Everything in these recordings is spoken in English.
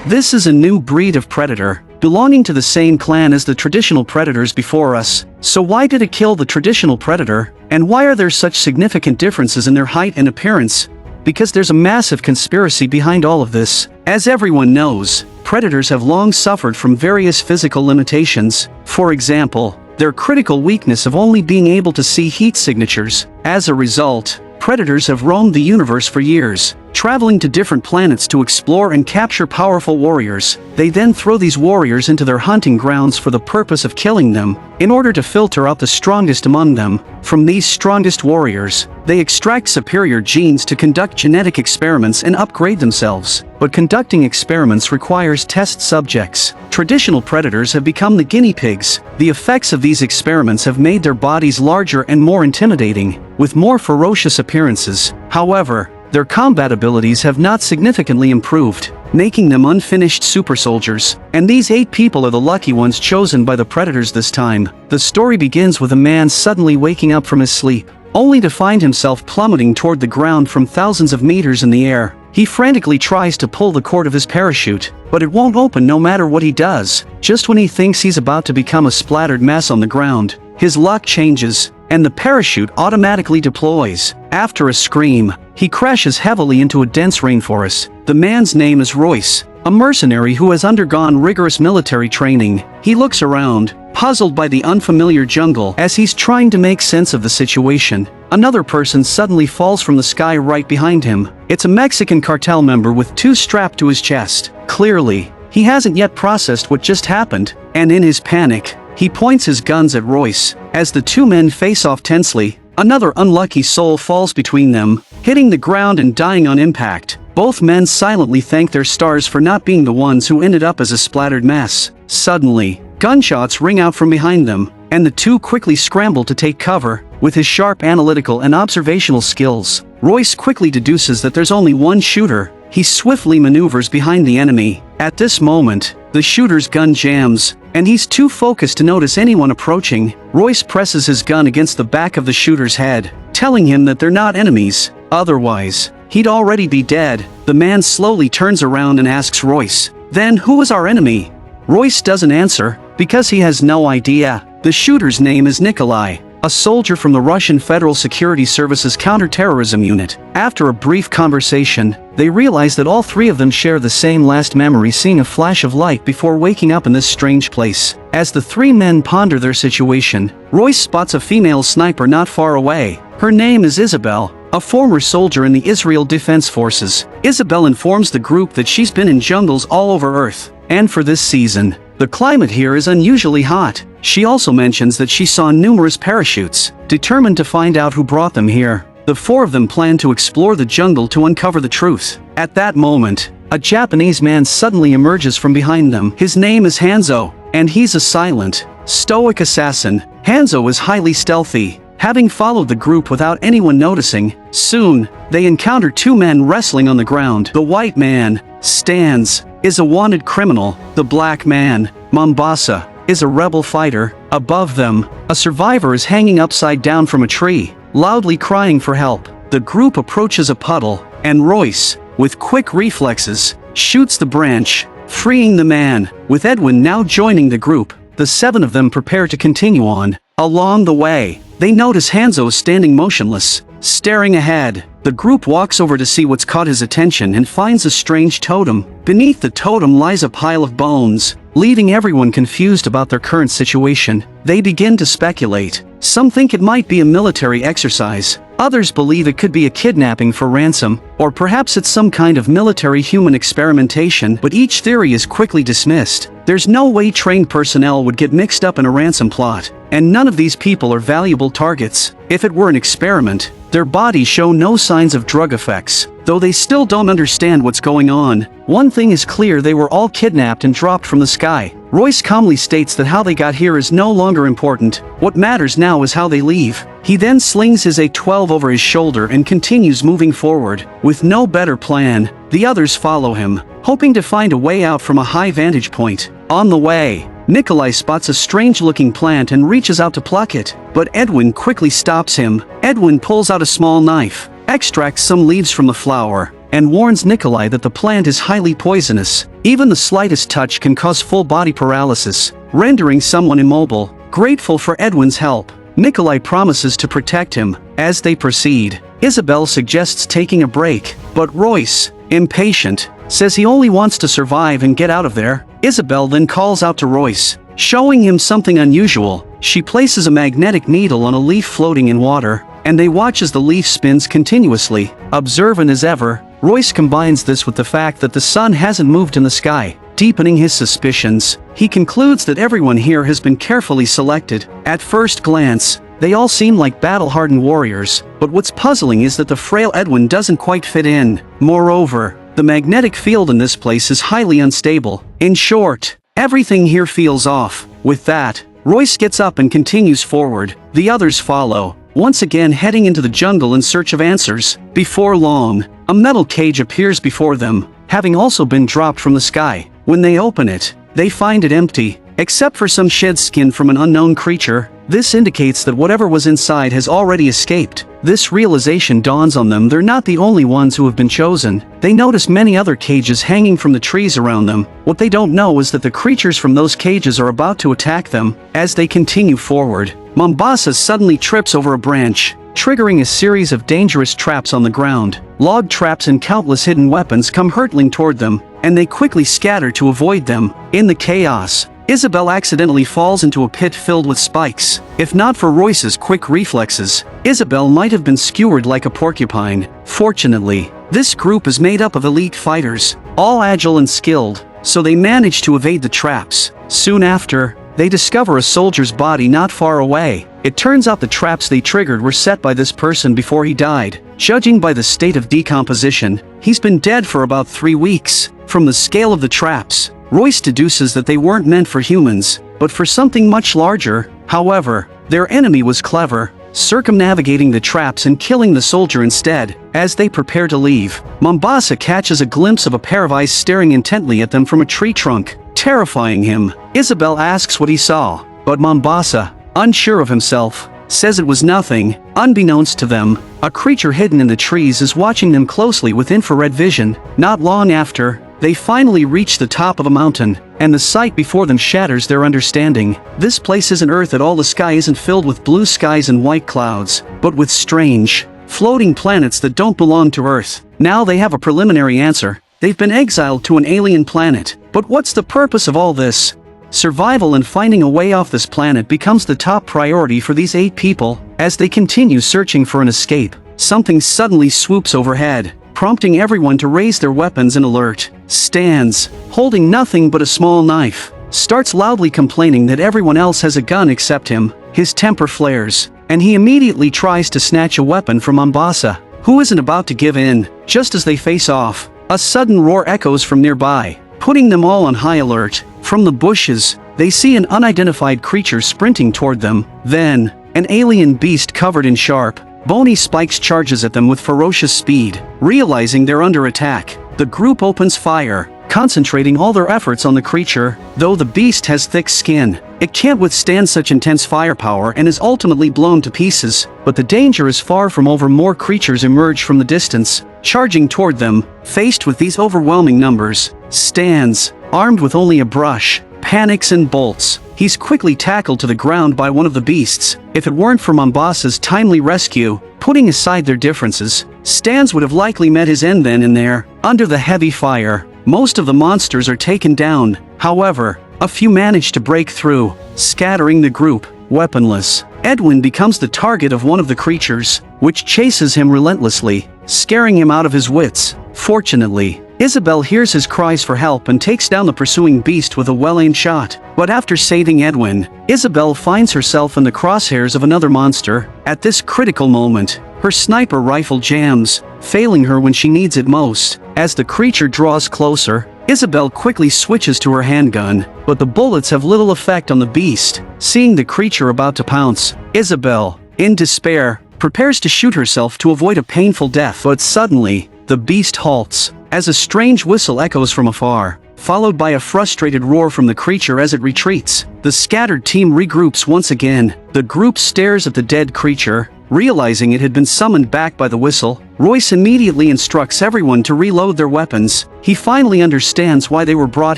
This is a new breed of predator, belonging to the same clan as the traditional predators before us. So why did it kill the traditional predator? And why are there such significant differences in their height and appearance? Because there's a massive conspiracy behind all of this. As everyone knows, predators have long suffered from various physical limitations. For example, their critical weakness of only being able to see heat signatures. As a result, predators have roamed the universe for years, traveling to different planets to explore and capture powerful warriors. They then throw these warriors into their hunting grounds for the purpose of killing them, in order to filter out the strongest among them. From these strongest warriors, they extract superior genes to conduct genetic experiments and upgrade themselves. But conducting experiments requires test subjects. Traditional predators have become the guinea pigs. The effects of these experiments have made their bodies larger and more intimidating, with more ferocious appearances. However, their combat abilities have not significantly improved, making them unfinished super soldiers. And these 8 people are the lucky ones chosen by the predators this time. The story begins with a man suddenly waking up from his sleep, only to find himself plummeting toward the ground from thousands of meters in the air. He frantically tries to pull the cord of his parachute, but it won't open no matter what he does. Just when he thinks he's about to become a splattered mess on the ground, his luck changes, and the parachute automatically deploys. After a scream, he crashes heavily into a dense rainforest. The man's name is Royce, a mercenary who has undergone rigorous military training. He looks around, puzzled by the unfamiliar jungle as he's trying to make sense of the situation. Another person suddenly falls from the sky right behind him. It's a Mexican cartel member with 2 strapped to his chest. Clearly, he hasn't yet processed what just happened, and in his panic, he points his guns at Royce. As the 2 men face off tensely, another unlucky soul falls between them, hitting the ground and dying on impact. Both men silently thank their stars for not being the ones who ended up as a splattered mess. Suddenly, gunshots ring out from behind them, and the 2 quickly scramble to take cover. With his sharp analytical and observational skills, Royce quickly deduces that there's only one shooter. He swiftly maneuvers behind the enemy. At this moment, the shooter's gun jams, and he's too focused to notice anyone approaching. Royce presses his gun against the back of the shooter's head, telling him that they're not enemies. Otherwise, he'd already be dead. The man slowly turns around and asks Royce, "Then who is our enemy?" Royce doesn't answer, because he has no idea. The shooter's name is Nikolai, a soldier from the Russian Federal Security Service's counterterrorism unit. After a brief conversation, they realize that all 3 of them share the same last memory, seeing a flash of light before waking up in this strange place. As the 3 men ponder their situation, Royce spots a female sniper not far away. Her name is Isabel, a former soldier in the Israel Defense Forces. Isabel informs the group that she's been in jungles all over Earth, and for this season, the climate here is unusually hot. She also mentions that she saw numerous parachutes. Determined to find out who brought them here, the 4 of them plan to explore the jungle to uncover the truth. At that moment, a Japanese man suddenly emerges from behind them. His name is Hanzo, and he's a silent, stoic assassin. Hanzo is highly stealthy, having followed the group without anyone noticing. Soon, they encounter 2 men wrestling on the ground. The white man, Stans, is a wanted criminal. The black man, Mombasa, is a rebel fighter. Above them, a survivor is hanging upside down from a tree, loudly crying for help. The group approaches a puddle, and Royce, with quick reflexes, shoots the branch, freeing the man. With Edwin now joining the group, the 7 of them prepare to continue on. Along the way, they notice Hanzo standing motionless, staring ahead. The group walks over to see what's caught his attention and finds a strange totem. Beneath the totem lies a pile of bones, leaving everyone confused about their current situation. They begin to speculate. Some think it might be a military exercise. Others believe it could be a kidnapping for ransom, or perhaps it's some kind of military human experimentation, but each theory is quickly dismissed. There's no way trained personnel would get mixed up in a ransom plot, and none of these people are valuable targets. If it were an experiment, their bodies show no signs of drug effects, though they still don't understand what's going on. One thing is clear: they were all kidnapped and dropped from the sky. Royce calmly states that how they got here is no longer important. What matters now is how they leave. He then slings his A-12 over his shoulder and continues moving forward. With no better plan, the others follow him, hoping to find a way out from a high vantage point. On the way, Nikolai spots a strange-looking plant and reaches out to pluck it, but Edwin quickly stops him. Edwin pulls out a small knife, extracts some leaves from the flower, and warns Nikolai that the plant is highly poisonous. Even the slightest touch can cause full body paralysis, rendering someone immobile. Grateful for Edwin's help, Nikolai promises to protect him. As they proceed, Isabel suggests taking a break, but Royce, impatient, says he only wants to survive and get out of there. Isabel then calls out to Royce, showing him something unusual. She places a magnetic needle on a leaf floating in water, and they watch as the leaf spins continuously. Observant as ever, Royce combines this with the fact that the sun hasn't moved in the sky, deepening his suspicions. He concludes that everyone here has been carefully selected. At first glance, they all seem like battle-hardened warriors, but what's puzzling is that the frail Edwin doesn't quite fit in. Moreover, the magnetic field in this place is highly unstable. In short, everything here feels off. With that, Royce gets up and continues forward. The others follow, once again heading into the jungle in search of answers. Before long, a metal cage appears before them, having also been dropped from the sky. When they open it, they find it empty, except for some shed skin from an unknown creature. This indicates that whatever was inside has already escaped. This realization dawns on them they're not the only ones who have been chosen. They notice many other cages hanging from the trees around them. What they don't know is that the creatures from those cages are about to attack them. As they continue forward, Mombasa suddenly trips over a branch, triggering a series of dangerous traps on the ground. Log traps and countless hidden weapons come hurtling toward them, and they quickly scatter to avoid them. In the chaos, Isabel accidentally falls into a pit filled with spikes. If not for Royce's quick reflexes, Isabel might have been skewered like a porcupine. Fortunately, this group is made up of elite fighters, all agile and skilled, so they manage to evade the traps. Soon after, they discover a soldier's body not far away. It turns out the traps they triggered were set by this person before he died. Judging by the state of decomposition, he's been dead for about 3 weeks. From the scale of the traps, Royce deduces that they weren't meant for humans, but for something much larger. However, their enemy was clever, circumnavigating the traps and killing the soldier instead. As they prepare to leave, Mombasa catches a glimpse of a pair of eyes staring intently at them from a tree trunk, terrifying him. Isabel asks what he saw, but Mombasa, unsure of himself, says it was nothing. Unbeknownst to them, a creature hidden in the trees is watching them closely with infrared vision. Not long after, they finally reach the top of a mountain, and the sight before them shatters their understanding. This place isn't Earth at all. The sky isn't filled with blue skies and white clouds, but with strange, floating planets that don't belong to Earth. Now they have a preliminary answer. They've been exiled to an alien planet. But what's the purpose of all this? Survival and finding a way off this planet becomes the top priority for these 8 people. As they continue searching for an escape, something suddenly swoops overhead, prompting everyone to raise their weapons in alert. Stands, holding nothing but a small knife, starts loudly complaining that everyone else has a gun except him. His temper flares, and he immediately tries to snatch a weapon from Mombasa, who isn't about to give in. Just as they face off, a sudden roar echoes from nearby, putting them all on high alert. From the bushes, they see an unidentified creature sprinting toward them. Then, an alien beast covered in sharp, bony spikes charges at them with ferocious speed. Realizing they're under attack, the group opens fire, concentrating all their efforts on the creature. Though the beast has thick skin, it can't withstand such intense firepower and is ultimately blown to pieces. But the danger is far from over. More creatures emerge from the distance, charging toward them. Faced with these overwhelming numbers, Stands, armed with only a brush, panics and bolts. He's quickly tackled to the ground by one of the beasts. If it weren't for Mombasa's timely rescue, putting aside their differences, Stans would have likely met his end then and there. Under the heavy fire, most of the monsters are taken down. However, a few manage to break through, scattering the group. Weaponless, Edwin becomes the target of one of the creatures, which chases him relentlessly, scaring him out of his wits. Fortunately, Isabel hears his cries for help and takes down the pursuing beast with a well-aimed shot. But after saving Edwin, Isabel finds herself in the crosshairs of another monster. At this critical moment, her sniper rifle jams, failing her when she needs it most. As the creature draws closer, Isabel quickly switches to her handgun, but the bullets have little effect on the beast. Seeing the creature about to pounce, Isabel, in despair, prepares to shoot herself to avoid a painful death. But suddenly, the beast halts, as a strange whistle echoes from afar, followed by a frustrated roar from the creature as it retreats. The scattered team regroups once again. The group stares at the dead creature, Realizing it had been summoned back by the whistle, Royce immediately instructs everyone to reload their weapons. He finally understands why they were brought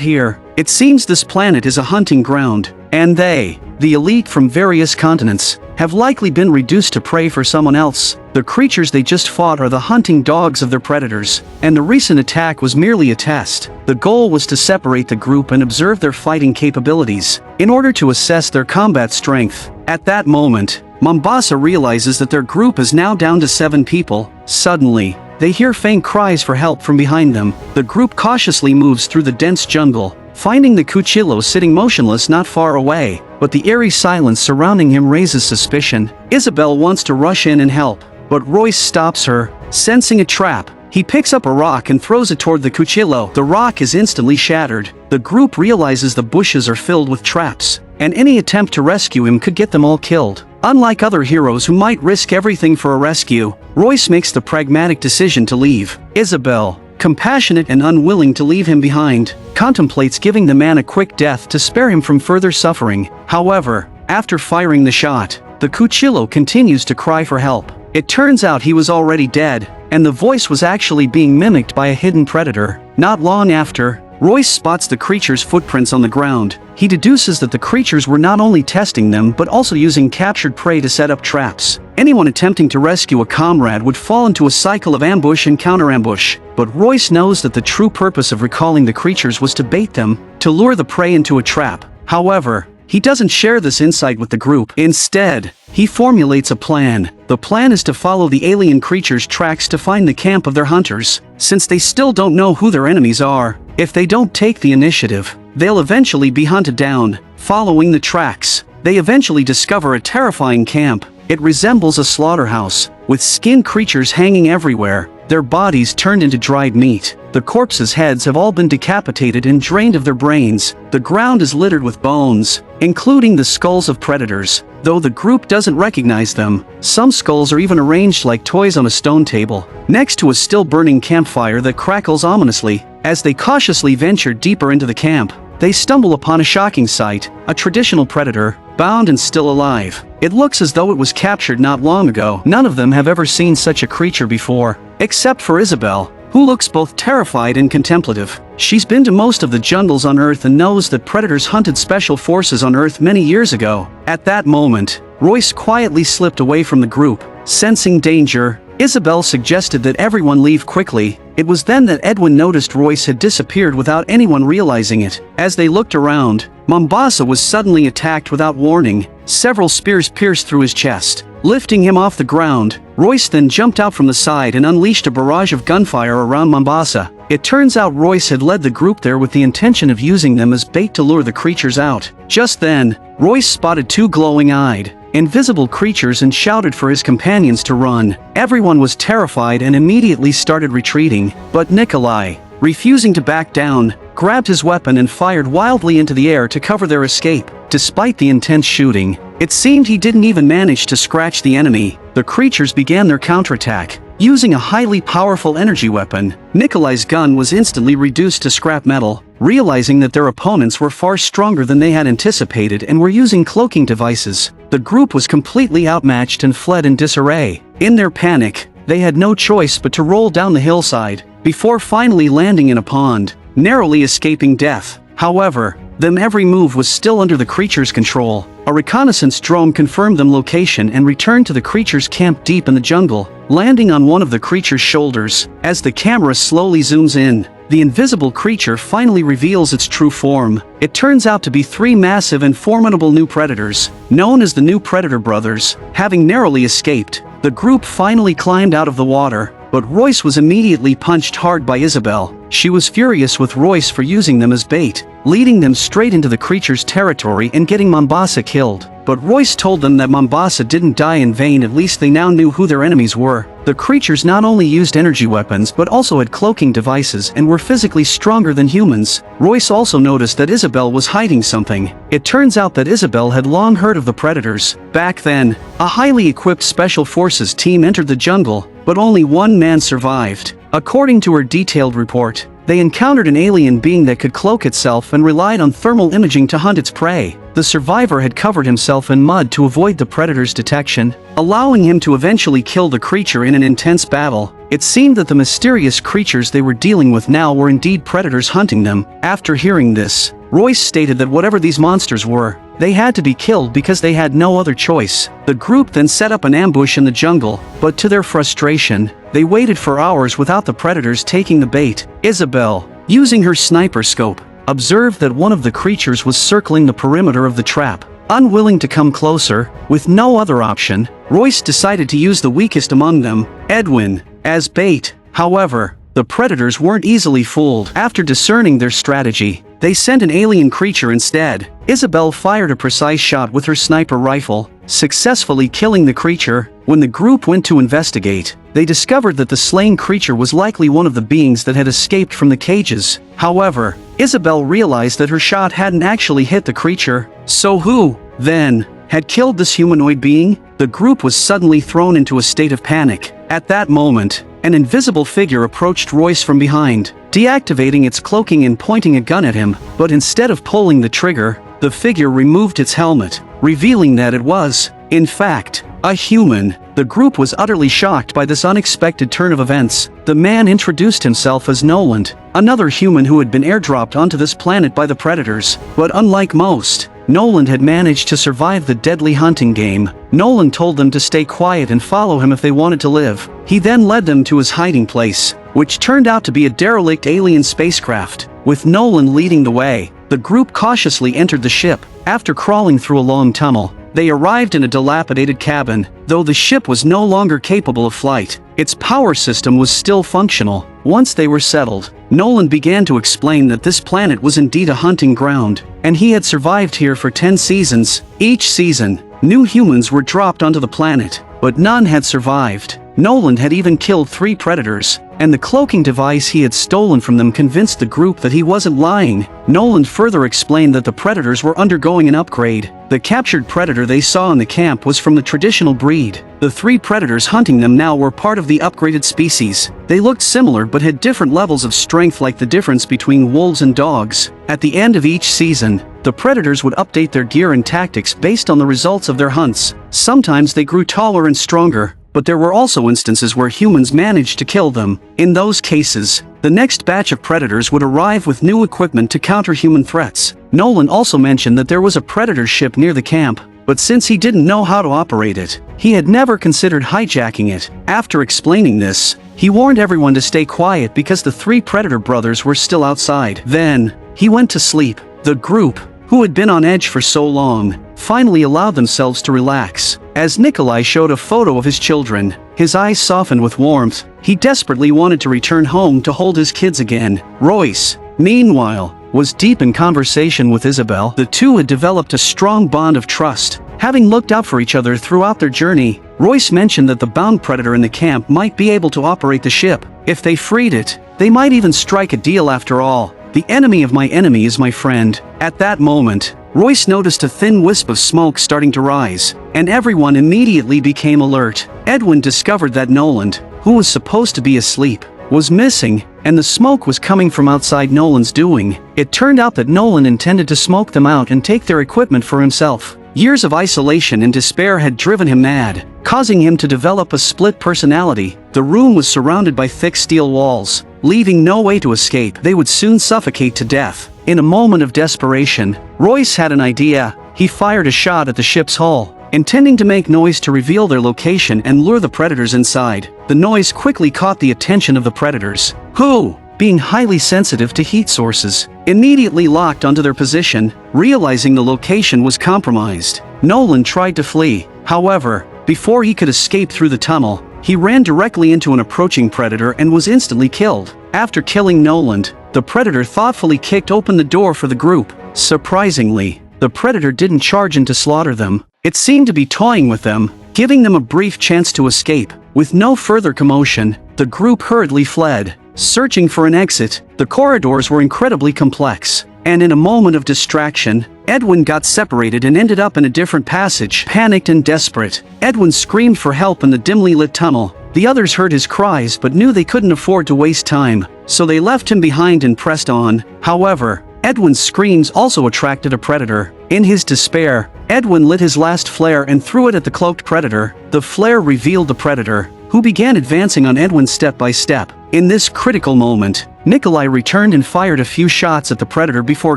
here. It seems this planet is a hunting ground, and they, the elite from various continents, have likely been reduced to prey for someone else. The creatures they just fought are the hunting dogs of their predators, and the recent attack was merely a test. The goal was to separate the group and observe their fighting capabilities, in order to assess their combat strength. At that moment, Mombasa realizes that their group is now down to 7 people. Suddenly, they hear faint cries for help from behind them. The group cautiously moves through the dense jungle, finding the Cuchillo sitting motionless not far away, but the eerie silence surrounding him raises suspicion. Isabel wants to rush in and help, but Royce stops her. Sensing a trap, he picks up a rock and throws it toward the Cuchillo. The rock is instantly shattered. The group realizes the bushes are filled with traps, and any attempt to rescue him could get them all killed. Unlike other heroes who might risk everything for a rescue, Royce makes the pragmatic decision to leave. Isabel, compassionate and unwilling to leave him behind, contemplates giving the man a quick death to spare him from further suffering. However, after firing the shot, the Cuchillo continues to cry for help. It turns out he was already dead, and the voice was actually being mimicked by a hidden predator. Not long after, Royce spots the creature's footprints on the ground. He deduces that the creatures were not only testing them but also using captured prey to set up traps. Anyone attempting to rescue a comrade would fall into a cycle of ambush and counter-ambush. But Royce knows that the true purpose of recalling the creatures was to bait them, to lure the prey into a trap. However, he doesn't share this insight with the group. Instead, he formulates a plan. The plan is to follow the alien creatures' tracks to find the camp of their hunters. Since they still don't know who their enemies are, if they don't take the initiative, they'll eventually be hunted down. Following the tracks, they eventually discover a terrifying camp. It resembles a slaughterhouse, with skinned creatures hanging everywhere, their bodies turned into dried meat. The corpses' heads have all been decapitated and drained of their brains. The ground is littered with bones, including the skulls of predators, though the group doesn't recognize them. Some skulls are even arranged like toys on a stone table, next to a still-burning campfire that crackles ominously. As they cautiously venture deeper into the camp, they stumble upon a shocking sight, a traditional predator, bound and still alive. It looks as though it was captured not long ago. None of them have ever seen such a creature before, except for Isabel, who looks both terrified and contemplative. She's been to most of the jungles on Earth and knows that predators hunted special forces on Earth many years ago. At that moment, Royce quietly slipped away from the group. Sensing danger, Isabel suggested that everyone leave quickly. It was then that Edwin noticed Royce had disappeared without anyone realizing it. As they looked around, Mombasa was suddenly attacked without warning. Several spears pierced through his chest, lifting him off the ground. Royce then jumped out from the side and unleashed a barrage of gunfire around Mombasa. It turns out Royce had led the group there with the intention of using them as bait to lure the creatures out. Just then, Royce spotted 2 glowing-eyed, invisible creatures and shouted for his companions to run. Everyone was terrified and immediately started retreating, but Nikolai, refusing to back down, grabbed his weapon and fired wildly into the air to cover their escape. Despite the intense shooting, it seemed he didn't even manage to scratch the enemy. The creatures began their counterattack. Using a highly powerful energy weapon, Nikolai's gun was instantly reduced to scrap metal. Realizing that their opponents were far stronger than they had anticipated and were using cloaking devices, the group was completely outmatched and fled in disarray. In their panic, they had no choice but to roll down the hillside, before finally landing in a pond, narrowly escaping death. However, their every move was still under the creature's control. A reconnaissance drone confirmed them location and returned to the creature's camp deep in the jungle, landing on one of the creature's shoulders. As the camera slowly zooms in, the invisible creature finally reveals its true form. It turns out to be 3 massive and formidable new predators, known as the New Predator Brothers. Having narrowly escaped, the group finally climbed out of the water, but Royce was immediately punched hard by Isabel. She was furious with Royce for using them as bait, leading them straight into the creature's territory and getting Mombasa killed. But Royce told them that Mombasa didn't die in vain. At least they now knew who their enemies were. The creatures not only used energy weapons but also had cloaking devices and were physically stronger than humans. Royce also noticed that Isabel was hiding something. It turns out that Isabel had long heard of the predators. Back then, a highly equipped special forces team entered the jungle, but only 1 man survived. According to her detailed report, They encountered an alien being that could cloak itself and relied on thermal imaging to hunt its prey. The survivor had covered himself in mud to avoid the predator's detection, allowing him to eventually kill the creature in an intense battle. It seemed that the mysterious creatures they were dealing with now were indeed predators hunting them. After hearing this, Royce stated that whatever these monsters were, they had to be killed because they had no other choice. The group then set up an ambush in the jungle, but to their frustration, they waited for hours without the predators taking the bait. Isabel, using her sniper scope, observed that one of the creatures was circling the perimeter of the trap. Unwilling to come closer, with no other option, Royce decided to use the weakest among them, Edwin, as bait. However, the predators weren't easily fooled. After discerning their strategy, they sent an alien creature instead. Isabel fired a precise shot with her sniper rifle, successfully killing the creature. When the group went to investigate, they discovered that the slain creature was likely one of the beings that had escaped from the cages. However, Isabel realized that her shot hadn't actually hit the creature. So who, then, had killed this humanoid being? The group was suddenly thrown into a state of panic. At that moment, an invisible figure approached Royce from behind, deactivating its cloaking and pointing a gun at him, but instead of pulling the trigger, the figure removed its helmet, revealing that it was, in fact, a human. The group was utterly shocked by this unexpected turn of events. The man introduced himself as Nolan, another human who had been airdropped onto this planet by the predators. But unlike most, Nolan had managed to survive the deadly hunting game. Nolan told them to stay quiet and follow him if they wanted to live. He then led them to his hiding place, which turned out to be a derelict alien spacecraft. With Nolan leading the way, the group cautiously entered the ship. After crawling through a long tunnel, they arrived in a dilapidated cabin. Though the ship was no longer capable of flight, its power system was still functional. Once they were settled, Nolan began to explain that this planet was indeed a hunting ground, and he had survived here for 10 seasons. Each season, new humans were dropped onto the planet, but none had survived. Nolan had even killed 3 predators, and the cloaking device he had stolen from them convinced the group that he wasn't lying. Nolan further explained that the predators were undergoing an upgrade. The captured predator they saw in the camp was from the traditional breed. The 3 predators hunting them now were part of the upgraded species. They looked similar but had different levels of strength, like the difference between wolves and dogs. At the end of each season, the predators would update their gear and tactics based on the results of their hunts. Sometimes they grew taller and stronger, but there were also instances where humans managed to kill them. In those cases, the next batch of predators would arrive with new equipment to counter human threats. Nolan also mentioned that there was a predator ship near the camp, but since he didn't know how to operate it, he had never considered hijacking it. After explaining this, he warned everyone to stay quiet because the 3 predator brothers were still outside. Then, he went to sleep. The group, who had been on edge for so long, finally allowed themselves to relax. As Nikolai showed a photo of his children, his eyes softened with warmth. He desperately wanted to return home to hold his kids again. Royce, meanwhile, was deep in conversation with Isabel. The two had developed a strong bond of trust, having looked out for each other throughout their journey. Royce mentioned that the bound predator in the camp might be able to operate the ship. If they freed it, they might even strike a deal after all. The enemy of my enemy is my friend. At that moment, Royce noticed a thin wisp of smoke starting to rise, and everyone immediately became alert. Edwin discovered that Nolan, who was supposed to be asleep, was missing, and the smoke was coming from outside Nolan's doing. It turned out that Nolan intended to smoke them out and take their equipment for himself. Years of isolation and despair had driven him mad, causing him to develop a split personality. The room was surrounded by thick steel walls, leaving no way to escape. They would soon suffocate to death. In a moment of desperation, Royce had an idea. He fired a shot at the ship's hull, intending to make noise to reveal their location and lure the predators inside. The noise quickly caught the attention of the predators, who, being highly sensitive to heat sources, immediately locked onto their position. Realizing the location was compromised, Nolan tried to flee. However, before he could escape through the tunnel, he ran directly into an approaching predator and was instantly killed. After killing Nolan, the predator thoughtfully kicked open the door for the group. Surprisingly, the predator didn't charge in to slaughter them. It seemed to be toying with them, giving them a brief chance to escape. With no further commotion, the group hurriedly fled, searching for an exit. The corridors were incredibly complex, and in a moment of distraction, Edwin got separated and ended up in a different passage. Panicked and desperate, Edwin screamed for help in the dimly lit tunnel. The others heard his cries but knew they couldn't afford to waste time, so they left him behind and pressed on. However, Edwin's screams also attracted a predator. In his despair, Edwin lit his last flare and threw it at the cloaked predator. The flare revealed the predator, who began advancing on Edwin step by step. In this critical moment, Nikolai returned and fired a few shots at the predator before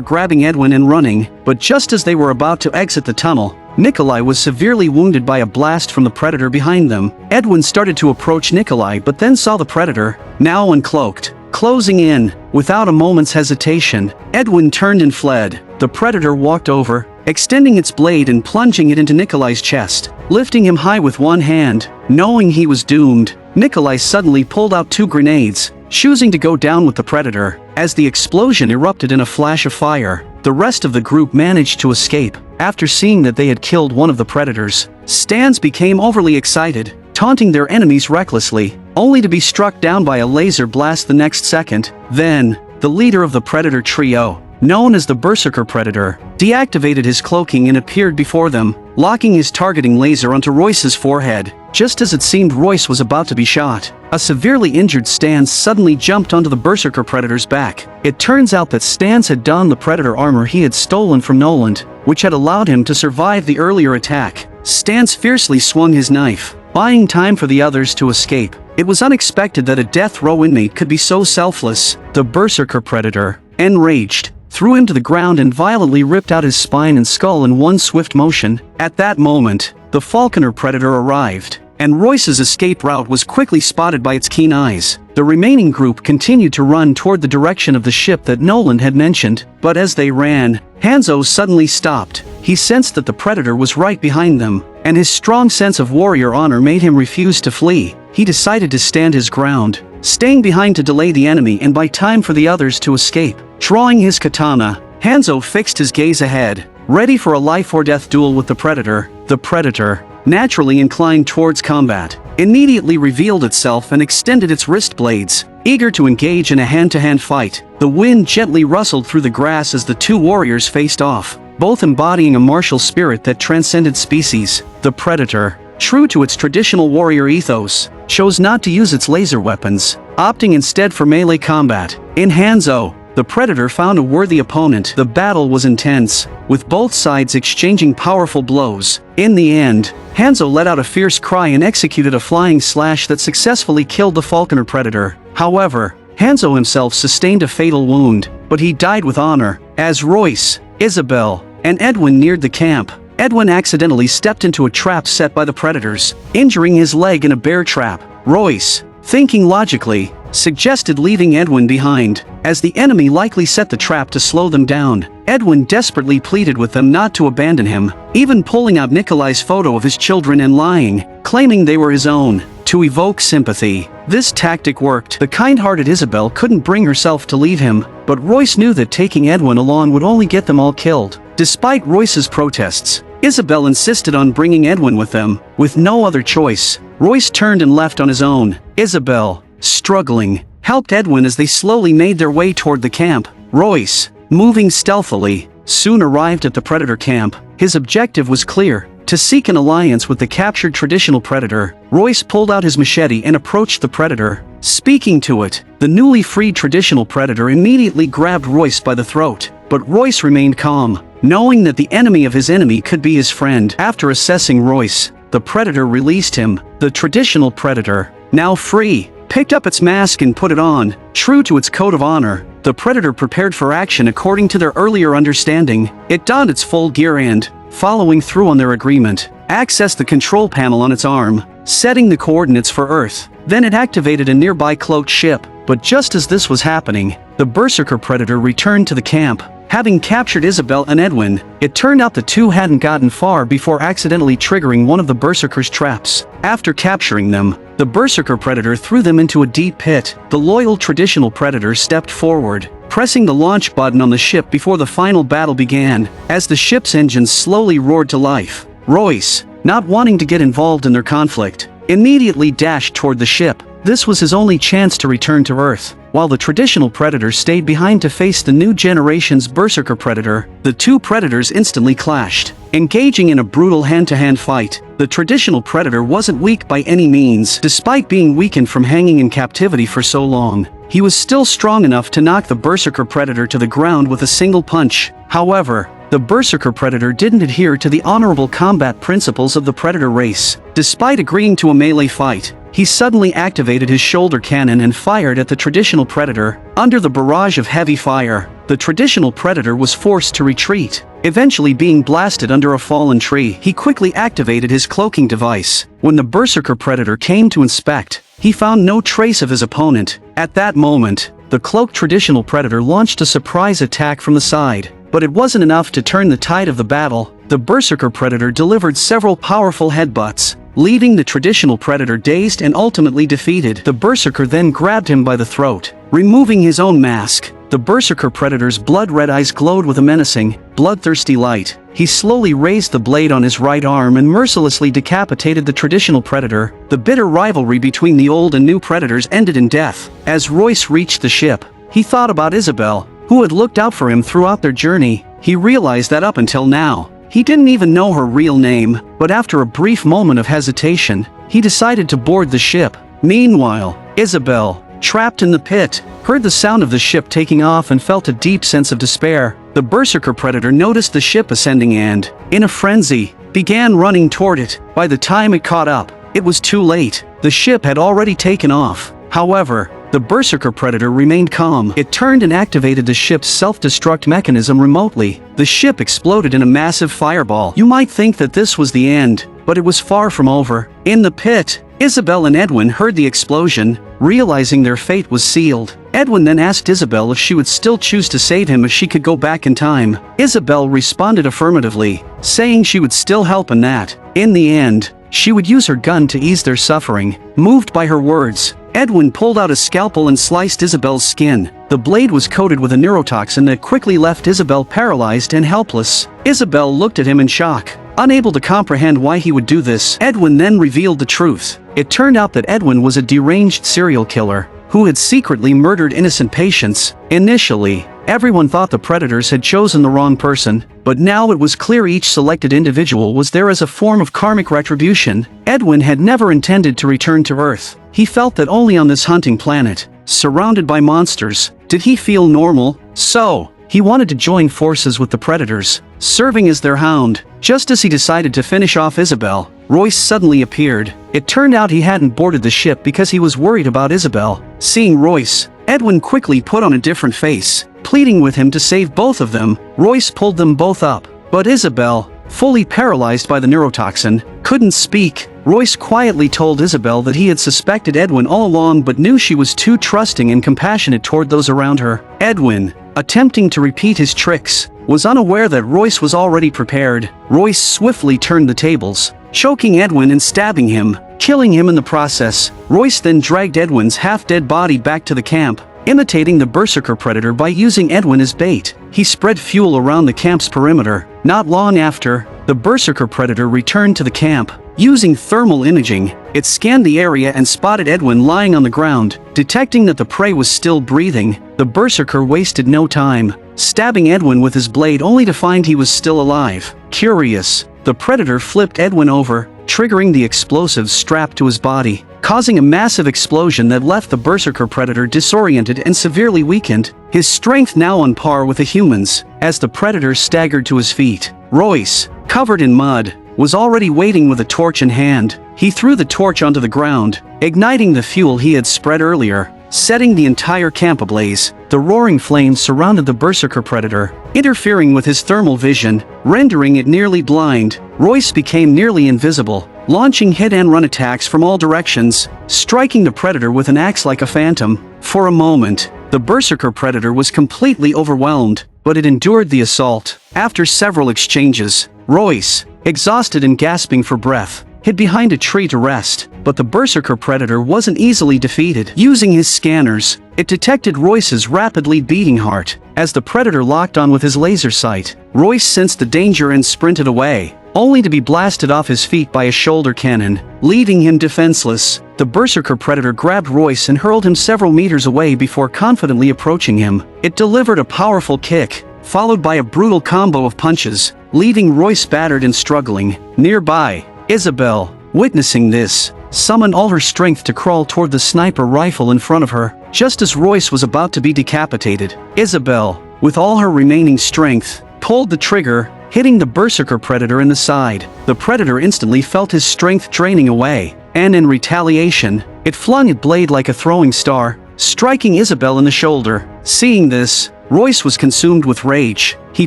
grabbing Edwin and running, but just as they were about to exit the tunnel, Nikolai was severely wounded by a blast from the predator behind them. Edwin started to approach Nikolai but then saw the predator, now uncloaked, closing in. Without a moment's hesitation, Edwin turned and fled. The predator walked over, extending its blade and plunging it into Nikolai's chest, lifting him high with one hand. Knowing he was doomed, Nikolai suddenly pulled out 2 grenades, choosing to go down with the predator. As the explosion erupted in a flash of fire, the rest of the group managed to escape. After seeing that they had killed one of the predators, Stans became overly excited, taunting their enemies recklessly, only to be struck down by a laser blast the next second. Then, the leader of the predator trio, known as the Berserker Predator, deactivated his cloaking and appeared before them, locking his targeting laser onto Royce's forehead. Just as it seemed Royce was about to be shot, a severely injured Stans suddenly jumped onto the Berserker Predator's back. It turns out that Stans had donned the Predator armor he had stolen from Nolan, which had allowed him to survive the earlier attack. Stans fiercely swung his knife, buying time for the others to escape. It was unexpected that a death row inmate could be so selfless. The Berserker Predator, enraged, threw him to the ground and violently ripped out his spine and skull in one swift motion. At that moment, the Falconer Predator arrived, and Royce's escape route was quickly spotted by its keen eyes. The remaining group continued to run toward the direction of the ship that Nolan had mentioned, but as they ran, Hanzo suddenly stopped. He sensed that the predator was right behind them, and his strong sense of warrior honor made him refuse to flee. He decided to stand his ground, staying behind to delay the enemy and buy time for the others to escape. Drawing his katana, Hanzo fixed his gaze ahead, ready for a life-or-death duel with the predator. The predator, naturally inclined towards combat, immediately revealed itself and extended its wrist blades, eager to engage in a hand-to-hand fight. The wind gently rustled through the grass as the two warriors faced off, both embodying a martial spirit that transcended species. The predator, true to its traditional warrior ethos, chose not to use its laser weapons, opting instead for melee combat. In Hanzo, the predator found a worthy opponent. The battle was intense, with both sides exchanging powerful blows. In the end, Hanzo let out a fierce cry and executed a flying slash that successfully killed the Falconer Predator. However, Hanzo himself sustained a fatal wound, but he died with honor. As Royce, Isabel, and Edwin neared the camp, Edwin accidentally stepped into a trap set by the predators, injuring his leg in a bear trap. Royce, thinking logically, suggested leaving Edwin behind, as the enemy likely set the trap to slow them down. Edwin desperately pleaded with them not to abandon him, even pulling out Nikolai's photo of his children and lying, claiming they were his own, to evoke sympathy. This tactic worked. The kind-hearted Isabel couldn't bring herself to leave him, but Royce knew that taking Edwin along would only get them all killed. Despite Royce's protests, Isabel insisted on bringing Edwin with them. With no other choice, Royce turned and left on his own. Isabel, struggling, helped Edwin as they slowly made their way toward the camp. Royce, moving stealthily, soon arrived at the predator camp. His objective was clear: to seek an alliance with the captured traditional predator. Royce pulled out his machete and approached the predator. Speaking to it, the newly freed traditional predator immediately grabbed Royce by the throat, but Royce remained calm, knowing that the enemy of his enemy could be his friend. After assessing Royce, the predator released him. The traditional predator, now free, picked up its mask and put it on. True to its code of honor, the predator prepared for action according to their earlier understanding. It donned its full gear and, following through on their agreement, accessed the control panel on its arm, setting the coordinates for Earth. Then it activated a nearby cloaked ship. But just as this was happening, the Berserker Predator returned to the camp, having captured Isabel and Edwin. It turned out the two hadn't gotten far before accidentally triggering one of the Berserker's traps. After capturing them, the Berserker Predator threw them into a deep pit. The loyal traditional predator stepped forward, pressing the launch button on the ship before the final battle began. As the ship's engines slowly roared to life, Royce, not wanting to get involved in their conflict, immediately dashed toward the ship. This was his only chance to return to Earth. While the traditional predator stayed behind to face the new generation's berserker predator, the two predators instantly clashed. Engaging in a brutal hand-to-hand fight, the traditional predator wasn't weak by any means. Despite being weakened from hanging in captivity for so long, he was still strong enough to knock the berserker predator to the ground with a single punch. However, the berserker predator didn't adhere to the honorable combat principles of the predator race. Despite agreeing to a melee fight, he suddenly activated his shoulder cannon and fired at the traditional predator. Under the barrage of heavy fire, the traditional predator was forced to retreat, eventually being blasted under a fallen tree. He quickly activated his cloaking device. When the berserker predator came to inspect, he found no trace of his opponent. At that moment, the cloaked traditional predator launched a surprise attack from the side. But it wasn't enough to turn the tide of the battle. The berserker predator delivered several powerful headbutts, leaving the traditional predator dazed and ultimately defeated. The berserker then grabbed him by the throat, removing his own mask. The berserker predator's blood-red eyes glowed with a menacing, bloodthirsty light. He slowly raised the blade on his right arm and mercilessly decapitated the traditional predator. The bitter rivalry between the old and new predators ended in death. As Royce reached the ship, he thought about Isabel, who had looked out for him throughout their journey. He realized that up until now, he didn't even know her real name, but after a brief moment of hesitation, he decided to board the ship. Meanwhile, Isabel, trapped in the pit, heard the sound of the ship taking off and felt a deep sense of despair. The berserker predator noticed the ship ascending and, in a frenzy, began running toward it. By the time it caught up, it was too late. The ship had already taken off. However, the berserker predator remained calm. It turned and activated the ship's self-destruct mechanism remotely. The ship exploded in a massive fireball. You might think that this was the end, but it was far from over. In the pit, Isabel and Edwin heard the explosion, realizing their fate was sealed. Edwin then asked Isabel if she would still choose to save him if she could go back in time. Isabel responded affirmatively, saying she would still help and that, in the end, she would use her gun to ease their suffering. Moved by her words, Edwin pulled out a scalpel and sliced Isabel's skin. The blade was coated with a neurotoxin that quickly left Isabel paralyzed and helpless. Isabel looked at him in shock, unable to comprehend why he would do this. Edwin then revealed the truth. It turned out that Edwin was a deranged serial killer who had secretly murdered innocent patients. Initially, everyone thought the predators had chosen the wrong person, but now it was clear each selected individual was there as a form of karmic retribution. Edwin had never intended to return to Earth. He felt that only on this hunting planet, surrounded by monsters, did he feel normal. So, he wanted to join forces with the predators, serving as their hound. Just as he decided to finish off Isabel, Royce suddenly appeared. It turned out he hadn't boarded the ship because he was worried about Isabel. Seeing Royce, Edwin quickly put on a different face, pleading with him to save both of them. Royce pulled them both up, but Isabel, fully paralyzed by the neurotoxin, couldn't speak. Royce quietly told Isabel that he had suspected Edwin all along but knew she was too trusting and compassionate toward those around her. Edwin, attempting to repeat his tricks, was unaware that Royce was already prepared. Royce swiftly turned the tables, choking Edwin and stabbing him, killing him in the process. Royce then dragged Edwin's half-dead body back to the camp, imitating the berserker predator by using Edwin as bait. He spread fuel around the camp's perimeter. Not long after, the berserker predator returned to the camp. Using thermal imaging, it scanned the area and spotted Edwin lying on the ground. Detecting that the prey was still breathing, the berserker wasted no time, stabbing Edwin with his blade only to find he was still alive. Curious, the predator flipped Edwin over, triggering the explosives strapped to his body, causing a massive explosion that left the berserker predator disoriented and severely weakened, his strength now on par with a human's. As the predator staggered to his feet, Royce, covered in mud, was already waiting with a torch in hand. He threw the torch onto the ground, igniting the fuel he had spread earlier, setting the entire camp ablaze. The roaring flames surrounded the berserker predator, interfering with his thermal vision, rendering it nearly blind. Royce became nearly invisible, launching hit-and-run attacks from all directions, striking the predator with an axe like a phantom. For a moment, the berserker predator was completely overwhelmed, but it endured the assault. After several exchanges, Royce, exhausted and gasping for breath, hid behind a tree to rest. But the berserker predator wasn't easily defeated. Using his scanners, it detected Royce's rapidly beating heart. As the predator locked on with his laser sight, Royce sensed the danger and sprinted away. only to be blasted off his feet by a shoulder cannon, leaving him defenseless. The berserker predator grabbed Royce and hurled him several meters away before confidently approaching him. It delivered a powerful kick, followed by a brutal combo of punches, leaving Royce battered and struggling. Nearby, Isabel, witnessing this, summoned all her strength to crawl toward the sniper rifle in front of her. Just as Royce was about to be decapitated, Isabel, with all her remaining strength, pulled the trigger, hitting the berserker predator in the side. The predator instantly felt his strength draining away, and in retaliation, it flung its blade like a throwing star, striking Isabel in the shoulder. Seeing this, Royce was consumed with rage. He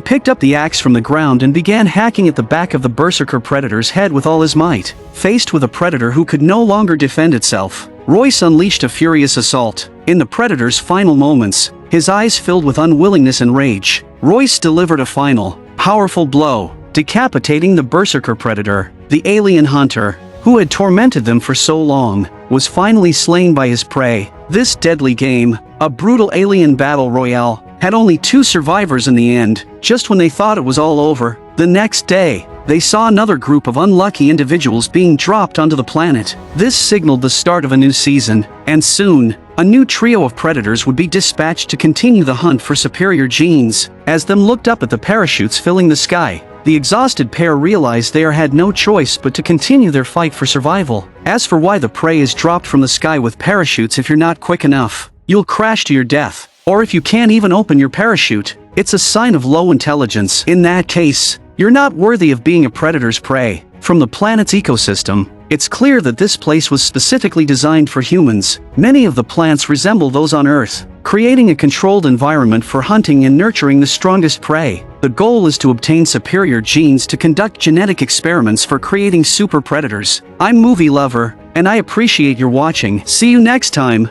picked up the axe from the ground and began hacking at the back of the berserker predator's head with all his might. Faced with a predator who could no longer defend itself, Royce unleashed a furious assault. In the predator's final moments, his eyes filled with unwillingness and rage, Royce delivered a final, powerful blow, decapitating the berserker predator. The alien hunter, who had tormented them for so long, was finally slain by his prey. This deadly game, a brutal alien battle royale, had only 2 survivors in the end. Just when they thought it was all over, the next day, they saw another group of unlucky individuals being dropped onto the planet. This signaled the start of a new season, and soon, a new trio of predators would be dispatched to continue the hunt for superior genes. As them looked up at the parachutes filling the sky, the exhausted pair realized they had no choice but to continue their fight for survival. As for why the prey is dropped from the sky with parachutes, if you're not quick enough, you'll crash to your death. Or if you can't even open your parachute, it's a sign of low intelligence. In that case, you're not worthy of being a predator's prey. From the planet's ecosystem, it's clear that this place was specifically designed for humans. Many of the plants resemble those on Earth, creating a controlled environment for hunting and nurturing the strongest prey. The goal is to obtain superior genes to conduct genetic experiments for creating super predators. I'm Movie Lover, and I appreciate your watching. See you next time.